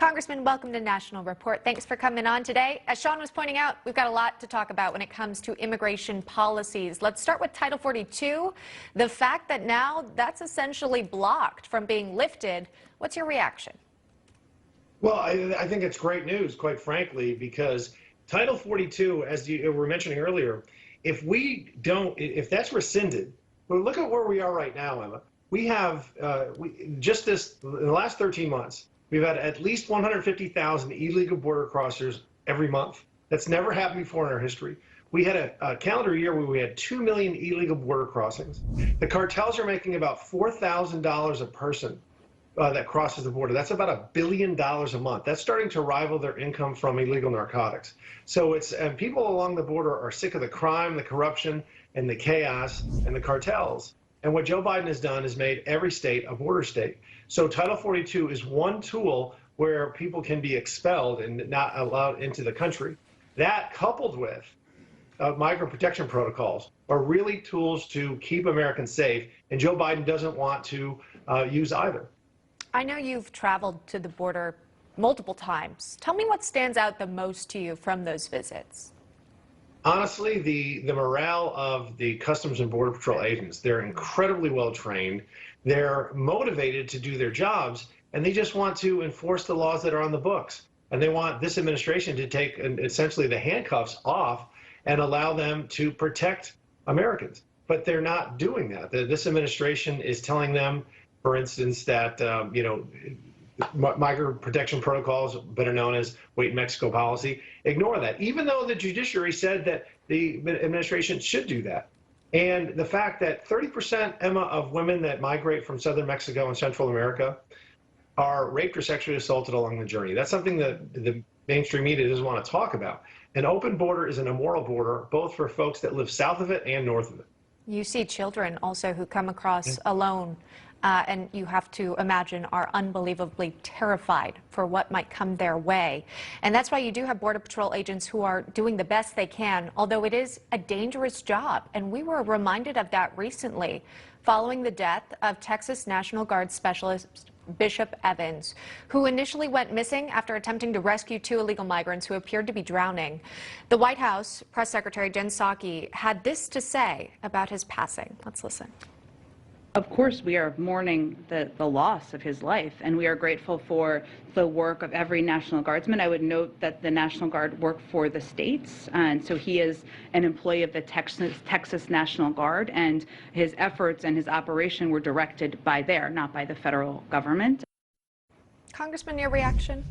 Congressman, welcome to National Report. Thanks for coming on today. As Sean was pointing out, we've got a lot to talk about when it comes to immigration policies. Let's start with Title 42. The fact that now that's essentially blocked from being lifted. What's your reaction? Well, I think it's great news, quite frankly, because Title 42, as you were mentioning earlier, if that's rescinded, well, look at where we are right now, Emma. We have, in the last 13 months, we've had at least 150,000 illegal border crossers every month. That's never happened before in our history. We had a calendar year where we had 2 million illegal border crossings. The cartels are making about $4,000 a person that crosses the border. That's about $1 billion a month. That's starting to rival their income from illegal narcotics. So people along the border are sick of the crime, the corruption, and the chaos, and the cartels. And what Joe Biden has done is made every state a border state. So Title 42 is one tool where people can be expelled and not allowed into the country. That, coupled with migrant protection protocols, are really tools to keep Americans safe. And Joe Biden doesn't want to use either. I know you've traveled to the border multiple times. Tell me what stands out the most to you from those visits. Honestly, the morale of the Customs and Border Patrol agents, they're incredibly well trained. They're motivated to do their jobs, and they just want to enforce the laws that are on the books. And they want this administration to take essentially the handcuffs off and allow them to protect Americans. But they're not doing that. This administration is telling them, for instance, that migrant protection protocols, better known as wait in Mexico policy, ignore that, even though the judiciary said that the administration should do that. And the fact that 30%, Emma, of women that migrate from southern Mexico and Central America are raped or sexually assaulted along the journey. That's something that the mainstream media doesn't want to talk about. An open border is an immoral border, both for folks that live south of it and north of it. You see children also who come across alone. And you have to imagine are unbelievably terrified for what might come their way. And that's why you do have Border Patrol agents who are doing the best they can, although it is a dangerous job. And we were reminded of that recently following the death of Texas National Guard Specialist Bishop Evans, who initially went missing after attempting to rescue 2 illegal migrants who appeared to be drowning. The White House Press Secretary Jen Psaki had this to say about his passing. Let's listen. Of course, we are mourning the loss of his life, and we are grateful for the work of every National Guardsman. I would note that the National Guard work for the states, and so he is an employee of the Texas National Guard, and his efforts and his operation were directed by there, not by the federal government. Congressman, your reaction?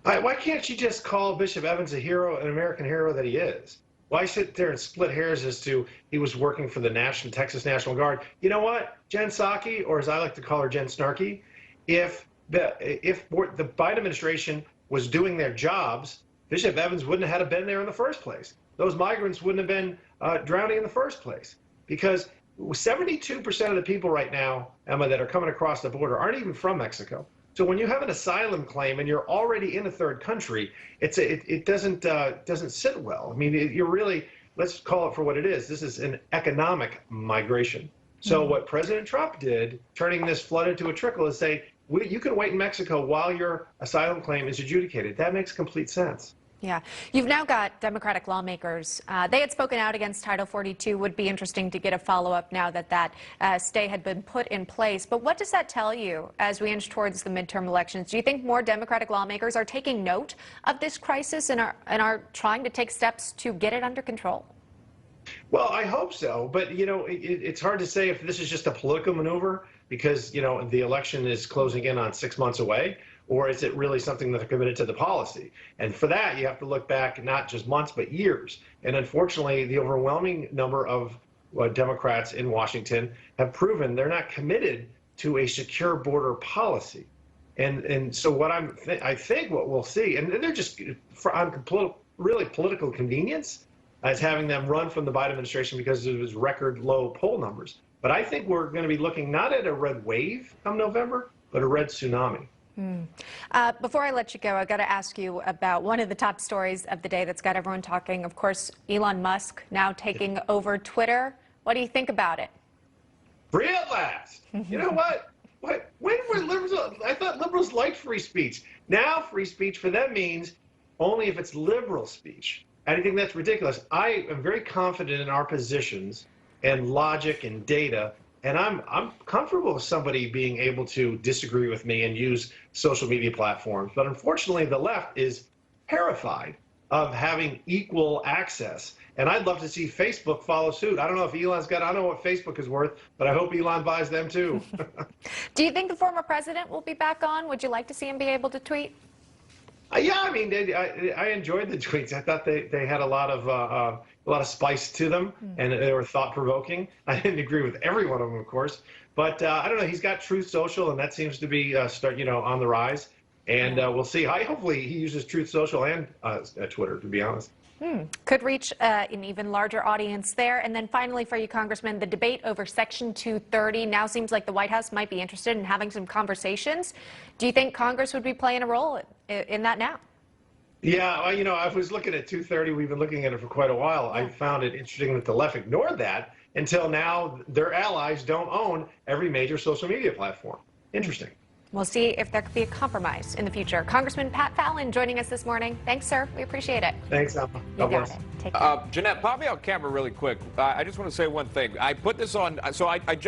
Why can't you just call Bishop Evans a hero, an American hero that he is? Why sit there and split hairs as to he was working for the Texas National Guard? You know what, Jen Psaki, or as I like to call her, Jen Snarky, if the Biden administration was doing their jobs, Bishop Evans wouldn't have been there in the first place. Those migrants wouldn't have been drowning in the first place, because 72% of the people right now, Emma, that are coming across the border aren't even from Mexico. So when you have an asylum claim and you're already in a third country, it doesn't sit well. I mean, you're really, let's call it for what it is. This is an economic migration. So what President Trump did, turning this flood into a trickle, is say, you can wait in Mexico while your asylum claim is adjudicated. That makes complete sense. Yeah. You've now got Democratic lawmakers. They had spoken out against Title 42. Would be interesting to get a follow-up now that that stay had been put in place. But what does that tell you as we inch towards the midterm elections? Do you think more Democratic lawmakers are taking note of this crisis and are trying to take steps to get it under control? Well, I hope so. But, you know, it's hard to say if this is just a political maneuver because, you know, the election is closing in on 6 months away. Or is it really something that they're committed to the policy? And for that, you have to look back not just months, but years. And unfortunately, the overwhelming number of Democrats in Washington have proven they're not committed to a secure border policy. And so what I think what we'll see, and they're just on really political convenience, as having them run from the Biden administration because of his record low poll numbers. But I think we're going to be looking not at a red wave come November, but a red tsunami. Before I let you go, I got to ask you about one of the top stories of the day that's got everyone talking. Of course, Elon Musk now taking over Twitter. What do you think about it? Free at last. You know what? When were liberals? I thought liberals liked free speech. Now free speech for them means only if it's liberal speech. And I think that's ridiculous. I am very confident in our positions and logic and data, and I'm comfortable with somebody being able to disagree with me and use social media platforms. But unfortunately, the left is terrified of having equal access. And I'd love to see Facebook follow suit. I don't know if Elon's got, I don't know what Facebook is worth, but I hope Elon buys them too. Do you think the former president will be back on? Would you like to see him be able to tweet? Yeah, I mean, I enjoyed the tweets. I thought they had a lot of spice to them, and they were thought-provoking. I didn't agree with every one of them, of course, but I don't know. He's got Truth Social, and that seems to be on the rise. And we'll see. Hopefully, he uses Truth Social and Twitter, to be honest. Could reach an even larger audience there. And then finally for you, Congressman, the debate over Section 230 now seems like the White House might be interested in having some conversations. Do you think Congress would be playing a role in that now? Yeah, I was looking at 230. We've been looking at it for quite a while. I found it interesting that the left ignored that until now their allies don't own every major social media platform. Interesting. We'll see if there could be a compromise in the future. Congressman Pat Fallon joining us this morning. Thanks, sir. We appreciate it. Thanks, Alma. You got it. Take care. Jeanette, pop me on camera really quick. I just want to say one thing. I put this on, so I jumped